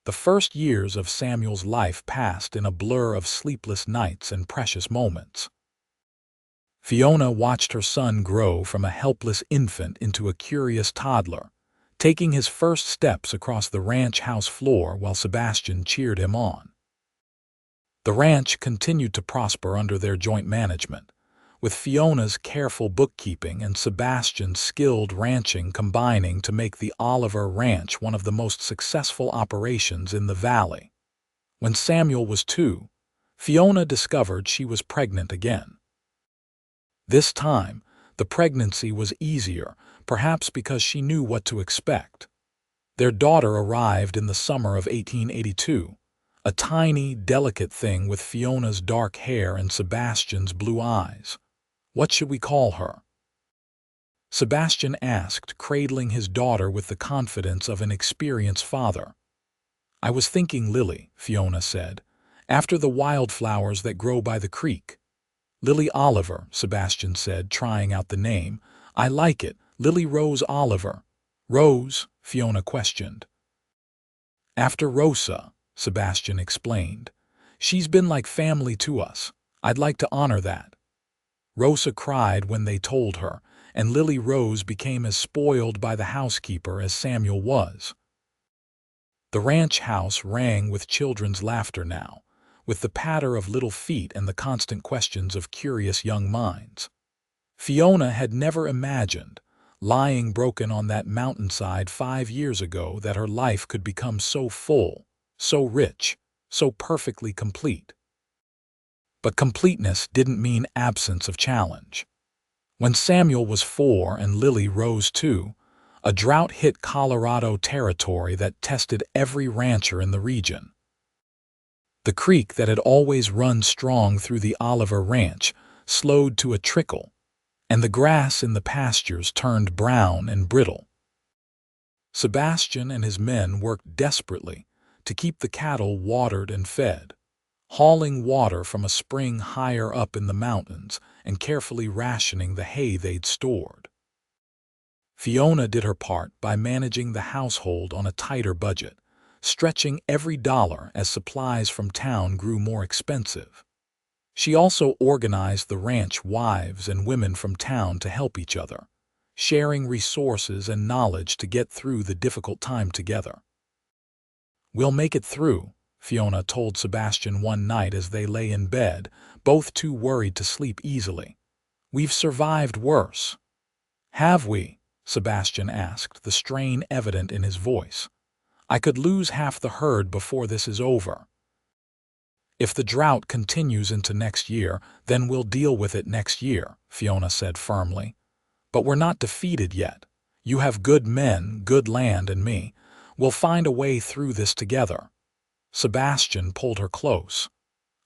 The first years of Samuel's life passed in a blur of sleepless nights and precious moments. Fiona watched her son grow from a helpless infant into a curious toddler, taking his first steps across the ranch house floor while Sebastian cheered him on. The ranch continued to prosper under their joint management, with Fiona's careful bookkeeping and Sebastian's skilled ranching combining to make the Oliver Ranch one of the most successful operations in the valley. When Samuel was 2, Fiona discovered she was pregnant again. This time, the pregnancy was easier, perhaps because she knew what to expect. Their daughter arrived in the summer of 1882, a tiny, delicate thing with Fiona's dark hair and Sebastian's blue eyes. "What should we call her?" Sebastian asked, cradling his daughter with the confidence of an experienced father. "I was thinking Lily," Fiona said, "after the wildflowers that grow by the creek." "Lily Oliver," Sebastian said, trying out the name. "I like it, Lily Rose Oliver." "Rose?" Fiona questioned. "After Rosa," Sebastian explained. "She's been like family to us. I'd like to honor that." Rosa cried when they told her, and Lily Rose became as spoiled by the housekeeper as Samuel was. The ranch house rang with children's laughter now, with the patter of little feet and the constant questions of curious young minds. Fiona had never imagined, lying broken on that mountainside 5 years ago, that her life could become so full, so rich, so perfectly complete. But completeness didn't mean absence of challenge. When Samuel was 4 and Lily Rose 2, a drought hit Colorado territory that tested every rancher in the region. The creek that had always run strong through the Oliver Ranch slowed to a trickle, and the grass in the pastures turned brown and brittle. Sebastian and his men worked desperately to keep the cattle watered and fed, hauling water from a spring higher up in the mountains and carefully rationing the hay they'd stored. Fiona did her part by managing the household on a tighter budget, stretching every dollar as supplies from town grew more expensive. She also organized the ranch wives and women from town to help each other, sharing resources and knowledge to get through the difficult time together. "We'll make it through," Fiona told Sebastian one night as they lay in bed, both too worried to sleep easily. "We've survived worse." "Have we?" Sebastian asked, the strain evident in his voice. "I could lose half the herd before this is over." "If the drought continues into next year, then we'll deal with it next year," Fiona said firmly. "But we're not defeated yet. You have good men, good land, and me. We'll find a way through this together." Sebastian pulled her close.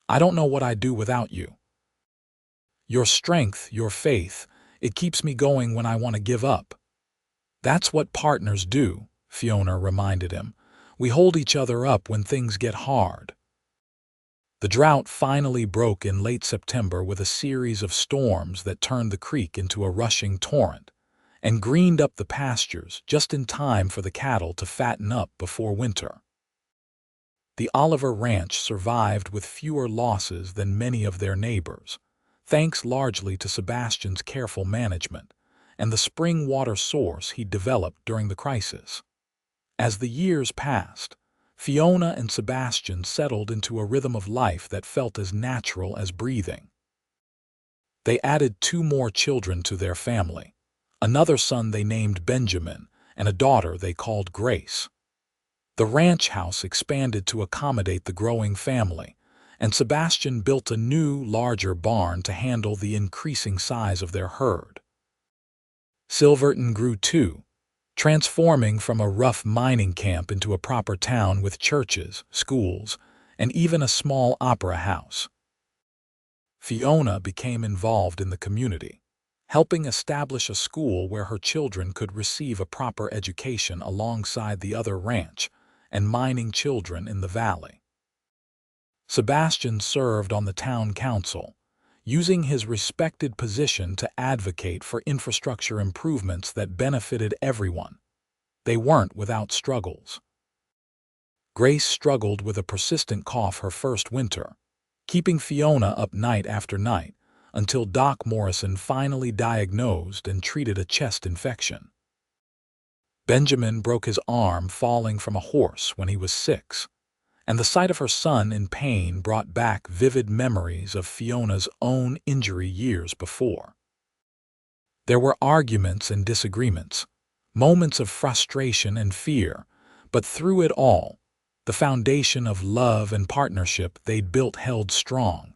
"I don't know what I'd do without you. Your strength, your faith, it keeps me going when I want to give up." "That's what partners do," Fiona reminded him. "We hold each other up when things get hard." The drought finally broke in late September with a series of storms that turned the creek into a rushing torrent and greened up the pastures just in time for the cattle to fatten up before winter. The Oliver Ranch survived with fewer losses than many of their neighbors, thanks largely to Sebastian's careful management and the spring water source he developed during the crisis. As the years passed, Fiona and Sebastian settled into a rhythm of life that felt as natural as breathing. They added 2 more children to their family, another son they named Benjamin and a daughter they called Grace. The ranch house expanded to accommodate the growing family, and Sebastian built a new, larger barn to handle the increasing size of their herd. Silverton grew too, transforming from a rough mining camp into a proper town with churches, schools, and even a small opera house. Fiona became involved in the community, helping establish a school where her children could receive a proper education alongside the other ranch and mining children in the valley. Sebastian served on the town council, using his respected position to advocate for infrastructure improvements that benefited everyone. They weren't without struggles. Grace struggled with a persistent cough her first winter, keeping Fiona up night after night until Doc Morrison finally diagnosed and treated a chest infection. Benjamin broke his arm falling from a horse when he was 6, and the sight of her son in pain brought back vivid memories of Fiona's own injury years before. There were arguments and disagreements, moments of frustration and fear, but through it all, the foundation of love and partnership they'd built held strong.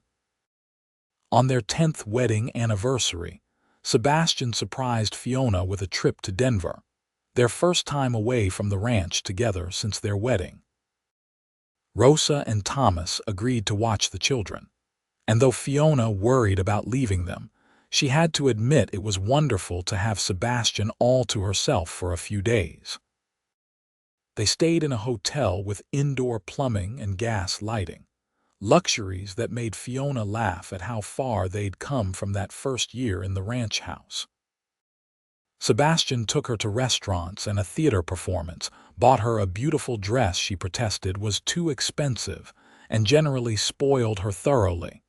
On their 10th wedding anniversary, Sebastian surprised Fiona with a trip to Denver, their first time away from the ranch together since their wedding. Rosa and Thomas agreed to watch the children, and though Fiona worried about leaving them, she had to admit it was wonderful to have Sebastian all to herself for a few days. They stayed in a hotel with indoor plumbing and gas lighting, luxuries that made Fiona laugh at how far they'd come from that first year in the ranch house. Sebastian took her to restaurants and a theater performance, bought her a beautiful dress she protested was too expensive, and generally spoiled her thoroughly.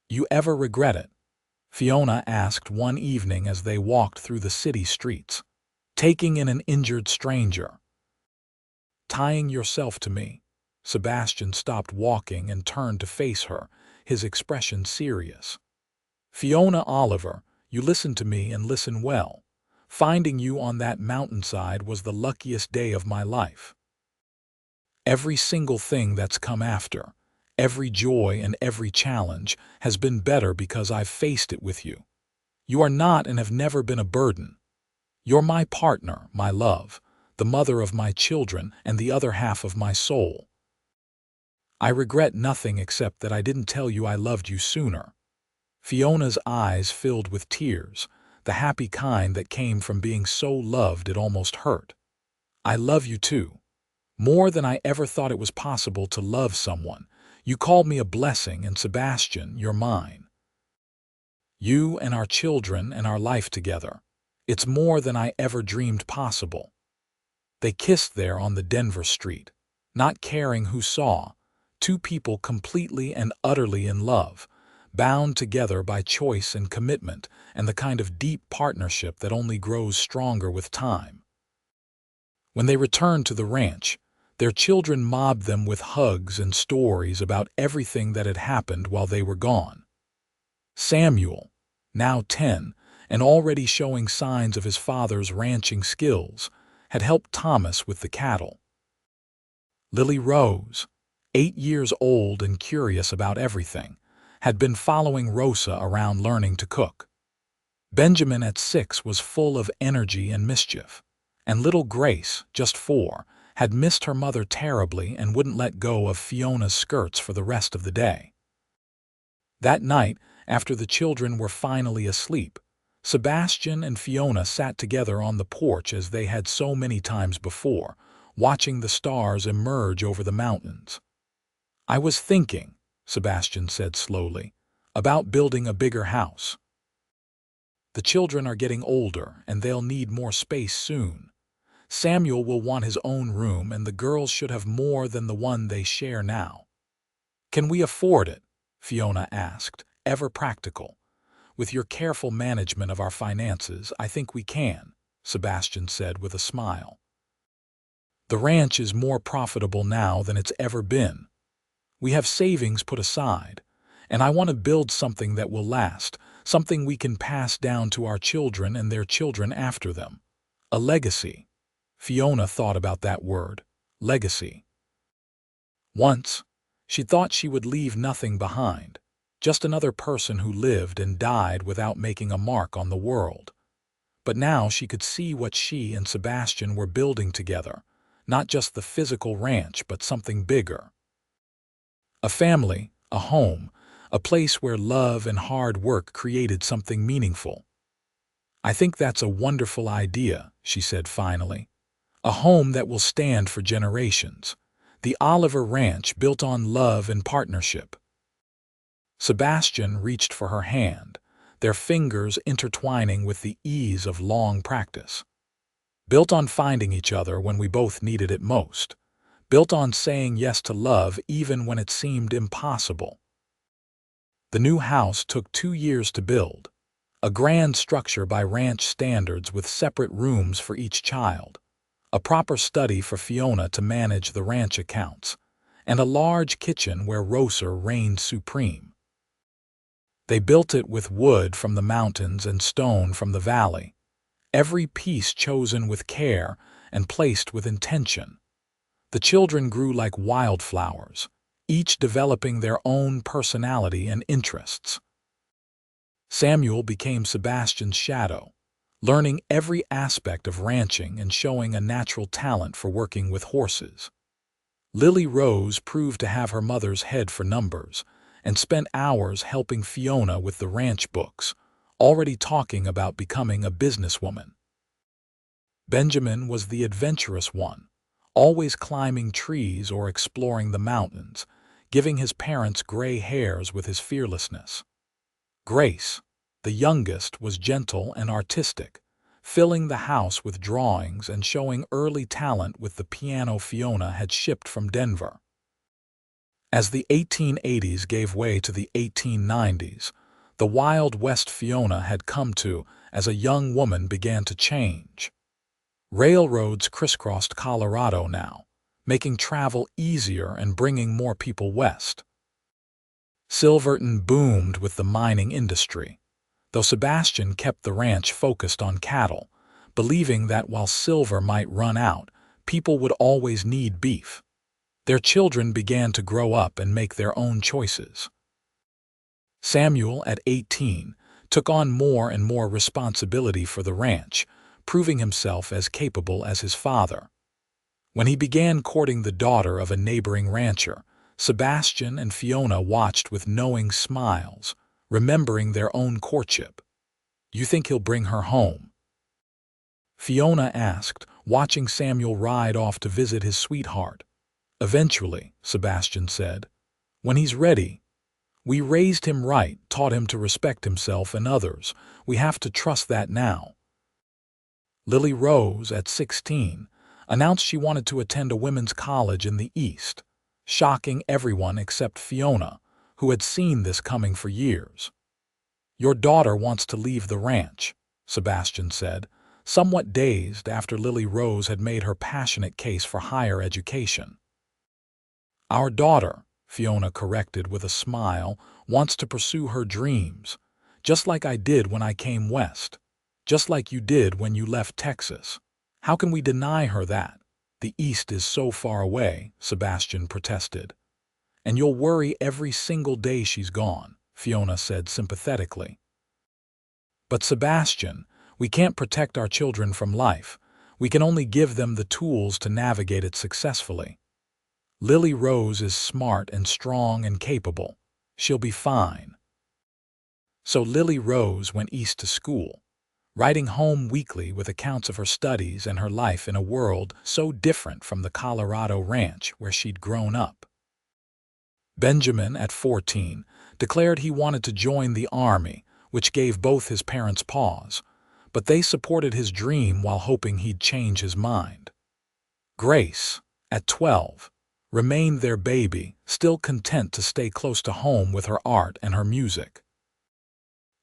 "You ever regret it?" Fiona asked one evening as they walked through the city streets, taking in an injured stranger. "Tying yourself to me." Sebastian stopped walking and turned to face her, his expression serious. "Fiona Oliver, you listen to me and listen well. Finding you on that mountainside was the luckiest day of my life. Every single thing that's come after, every joy and every challenge, has been better because I've faced it with you. You are not and have never been a burden. You're my partner, my love, the mother of my children and the other half of my soul. I regret nothing except that I didn't tell you I loved you sooner." Fiona's eyes filled with tears, the happy kind that came from being so loved it almost hurt. "I love you too. More than I ever thought it was possible to love someone. You called me a blessing, and Sebastian, you're mine. You and our children and our life together. It's more than I ever dreamed possible." They kissed there on the Denver street, not caring who saw, 2 people completely and utterly in love, bound together by choice and commitment and the kind of deep partnership that only grows stronger with time. When they returned to the ranch, their children mobbed them with hugs and stories about everything that had happened while they were gone. Samuel, now 10, and already showing signs of his father's ranching skills, had helped Thomas with the cattle. Lily Rose, 8 years old and curious about everything, had been following Rosa around learning to cook. Benjamin at 6 was full of energy and mischief, and little Grace, just 4, had missed her mother terribly and wouldn't let go of Fiona's skirts for the rest of the day. That night, after the children were finally asleep, Sebastian and Fiona sat together on the porch as they had so many times before, watching the stars emerge over the mountains. "I was thinking," Sebastian said slowly, "about building a bigger house. The children are getting older, and they'll need more space soon. Samuel will want his own room, and the girls should have more than the one they share now." "Can we afford it?" Fiona asked, ever practical. "With your careful management of our finances, I think we can," Sebastian said with a smile. "The ranch is more profitable now than it's ever been. We have savings put aside, and I want to build something that will last, something we can pass down to our children and their children after them. A legacy." Fiona thought about that word, legacy. Once, she thought she would leave nothing behind, just another person who lived and died without making a mark on the world. But now she could see what she and Sebastian were building together, not just the physical ranch, but something bigger. A family, a home, a place where love and hard work created something meaningful. "I think that's a wonderful idea," she said finally. "A home that will stand for generations. The Oliver Ranch built on love and partnership." Sebastian reached for her hand, their fingers intertwining with the ease of long practice. "Built on finding each other when we both needed it most. Built on saying yes to love even when it seemed impossible." The new house took 2 years to build, a grand structure by ranch standards with separate rooms for each child, a proper study for Fiona to manage the ranch accounts, and a large kitchen where Rosa reigned supreme. They built it with wood from the mountains and stone from the valley, every piece chosen with care and placed with intention. The children grew like wildflowers, each developing their own personality and interests. Samuel became Sebastian's shadow, learning every aspect of ranching and showing a natural talent for working with horses. Lily Rose proved to have her mother's head for numbers and spent hours helping Fiona with the ranch books, already talking about becoming a businesswoman. Benjamin was the adventurous one, always climbing trees or exploring the mountains, giving his parents gray hairs with his fearlessness. Grace, the youngest, was gentle and artistic, filling the house with drawings and showing early talent with the piano Fiona had shipped from Denver. As the 1880s gave way to the 1890s, the Wild West Fiona had come to as a young woman began to change. Railroads crisscrossed Colorado now, making travel easier and bringing more people west. Silverton boomed with the mining industry, though Sebastian kept the ranch focused on cattle, believing that while silver might run out, people would always need beef. Their children began to grow up and make their own choices. Samuel, at 18, took on more and more responsibility for the ranch, proving himself as capable as his father. When he began courting the daughter of a neighboring rancher, Sebastian and Fiona watched with knowing smiles, remembering their own courtship. "You think he'll bring her home?" Fiona asked, watching Samuel ride off to visit his sweetheart. "Eventually," Sebastian said. "When he's ready. We raised him right, taught him to respect himself and others. We have to trust that now." Lily Rose, at 16, announced she wanted to attend a women's college in the East, shocking everyone except Fiona, who had seen this coming for years. "Your daughter wants to leave the ranch," Sebastian said, somewhat dazed after Lily Rose had made her passionate case for higher education. "Our daughter," Fiona corrected with a smile, "wants to pursue her dreams. just like I did when I came west, just like you did when you left Texas. How can we deny her that? The East is so far away, Sebastian protested. And you'll worry every single day she's gone, Fiona said sympathetically. But Sebastian, we can't protect our children from life. We can only give them the tools to navigate it successfully. Lily Rose is smart and strong and capable. She'll be fine. So Lily Rose went east to school, writing home weekly with accounts of her studies and her life in a world so different from the Colorado ranch where she'd grown up. Benjamin, at 14, declared he wanted to join the army, which gave both his parents pause, but they supported his dream while hoping he'd change his mind. Grace, at 12, remained their baby, still content to stay close to home with her art and her music.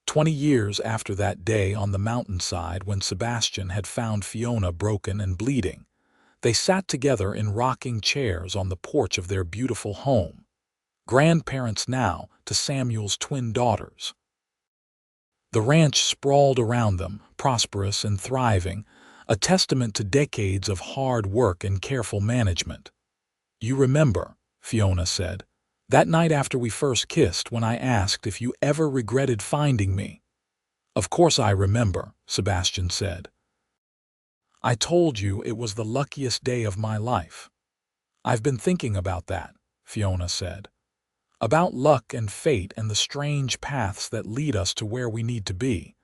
20 years after that day on the mountainside when Sebastian had found Fiona broken and bleeding, they sat together in rocking chairs on the porch of their beautiful home, grandparents now to Samuel's twin daughters. The ranch sprawled around them, prosperous and thriving, a testament to decades of hard work and careful management. You remember, Fiona said, that night after we first kissed when I asked if you ever regretted finding me. Of course I remember, Sebastian said. I told you it was the luckiest day of my life. I've been thinking about that, Fiona said. About luck and fate and the strange paths that lead us to where we need to be.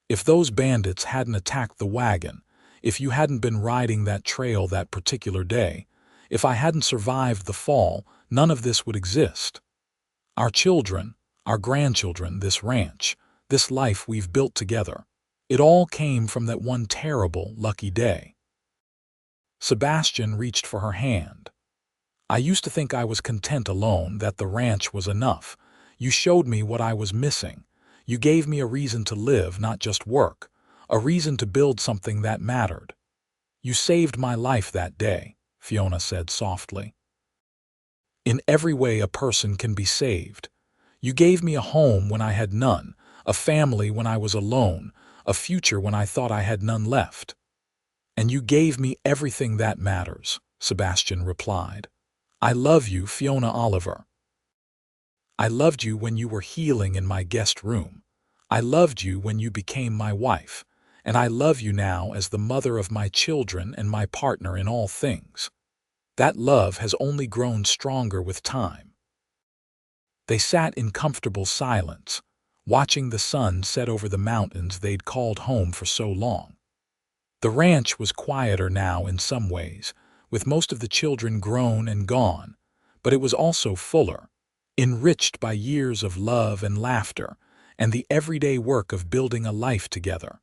If those bandits hadn't attacked the wagon, if you hadn't been riding that trail that particular day, if I hadn't survived the fall, none of this would exist. Our children, our grandchildren, this ranch, this life we've built together, it all came from that one terrible, lucky day. Sebastian reached for her hand. I used to think I was content alone, that the ranch was enough. You showed me what I was missing. You gave me a reason to live, not just work, a reason to build something that mattered. You saved my life that day, Fiona said softly. In every way a person can be saved. You gave me a home when I had none, a family when I was alone, a future when I thought I had none left. And you gave me everything that matters, Sebastian replied. I love you, Fiona Oliver. I loved you when you were healing in my guest room. I loved you when you became my wife. And I love you now as the mother of my children and my partner in all things. That love has only grown stronger with time. They sat in comfortable silence, watching the sun set over the mountains they'd called home for so long. The ranch was quieter now in some ways, with most of the children grown and gone, but it was also fuller, enriched by years of love and laughter and the everyday work of building a life together.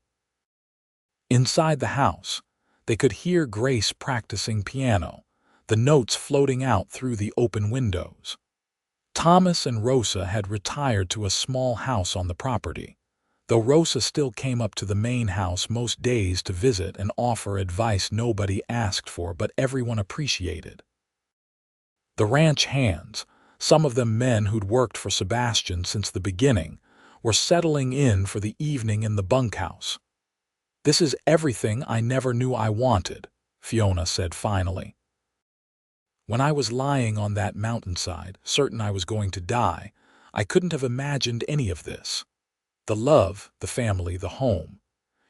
Inside the house, they could hear Grace practicing piano, the notes floating out through the open windows. Thomas and Rosa had retired to a small house on the property, though Rosa still came up to the main house most days to visit and offer advice nobody asked for but everyone appreciated. The ranch hands, some of them men who'd worked for Sebastian since the beginning, were settling in for the evening in the bunkhouse. This is everything I never knew I wanted, Fiona said finally. When I was lying on that mountainside, certain I was going to die, I couldn't have imagined any of this. The love, the family, the home.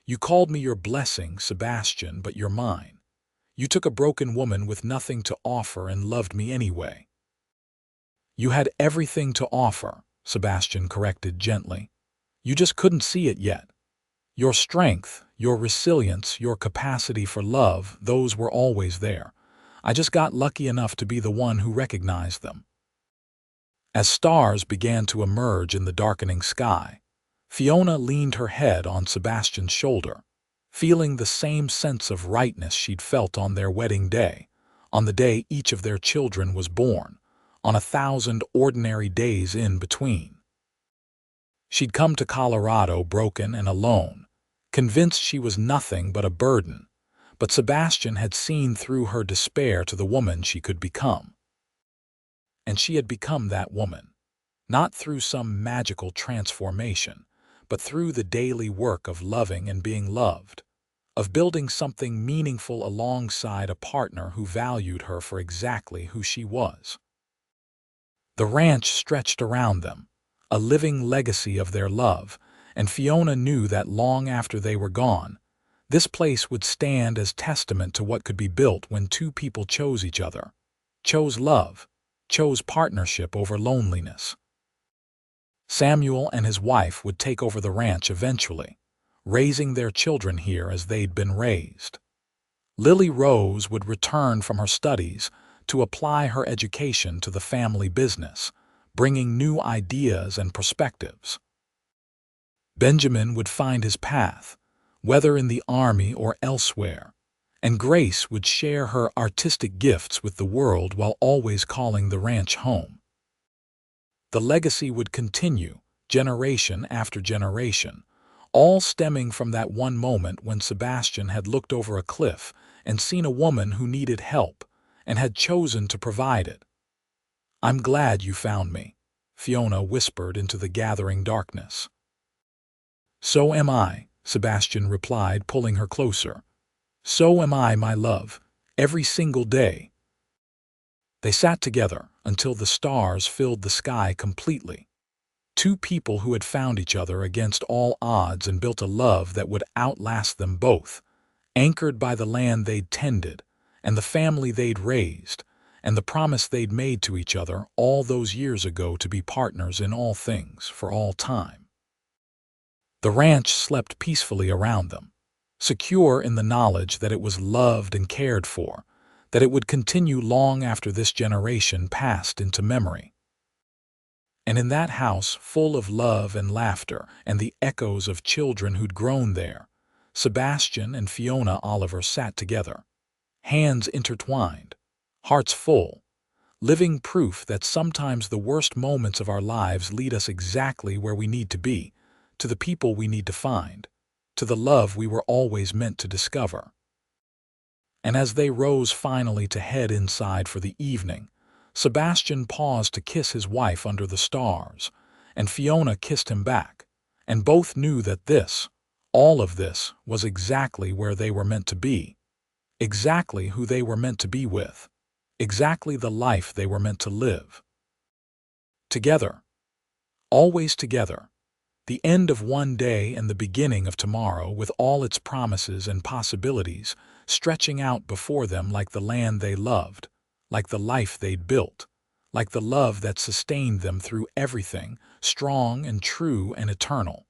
You called me your blessing, Sebastian, but you're mine. You took a broken woman with nothing to offer and loved me anyway. You had everything to offer, Sebastian corrected gently. You just couldn't see it yet. Your strength, your resilience, your capacity for love, those were always there. I just got lucky enough to be the one who recognized them. As stars began to emerge in the darkening sky, Fiona leaned her head on Sebastian's shoulder, feeling the same sense of rightness she'd felt on their wedding day, on the day each of their children was born, on 1,000 ordinary days in between. She'd come to Colorado broken and alone, convinced she was nothing but a burden, but Sebastian had seen through her despair to the woman she could become. And she had become that woman. not through some magical transformation, but through the daily work of loving and being loved, of building something meaningful alongside a partner who valued her for exactly who she was. The ranch stretched around them, a living legacy of their love, and Fiona knew that long after they were gone, this place would stand as testament to what could be built when two people chose each other, chose love, chose partnership over loneliness. Samuel and his wife would take over the ranch eventually, raising their children here as they'd been raised. Lily Rose would return from her studies to apply her education to the family business, bringing new ideas and perspectives. Benjamin would find his path, whether in the army or elsewhere, and Grace would share her artistic gifts with the world while always calling the ranch home. The legacy would continue, generation after generation, all stemming from that one moment when Sebastian had looked over a cliff and seen a woman who needed help and had chosen to provide it. "I'm glad you found me," Fiona whispered into the gathering darkness. "So am I," Sebastian replied, pulling her closer. "So am I, my love, every single day." They sat together until the stars filled the sky completely. Two people who had found each other against all odds and built a love that would outlast them both, anchored by the land they'd tended, and the family they'd raised, and the promise they'd made to each other all those years ago to be partners in all things for all time. The ranch slept peacefully around them, secure in the knowledge that it was loved and cared for, that it would continue long after this generation passed into memory. And in that house full of love and laughter and the echoes of children who'd grown there, Sebastian and Fiona Oliver sat together, hands intertwined, hearts full, living proof that sometimes the worst moments of our lives lead us exactly where we need to be, to the people we need to find, to the love we were always meant to discover. And as they rose finally to head inside for the evening, Sebastian paused to kiss his wife under the stars, and Fiona kissed him back, and both knew that this, all of this, was exactly where they were meant to be, exactly who they were meant to be with, exactly the life they were meant to live. Together, always together, the end of one day and the beginning of tomorrow with all its promises and possibilities stretching out before them like the land they loved, like the life they'd built, like the love that sustained them through everything, strong and true and eternal.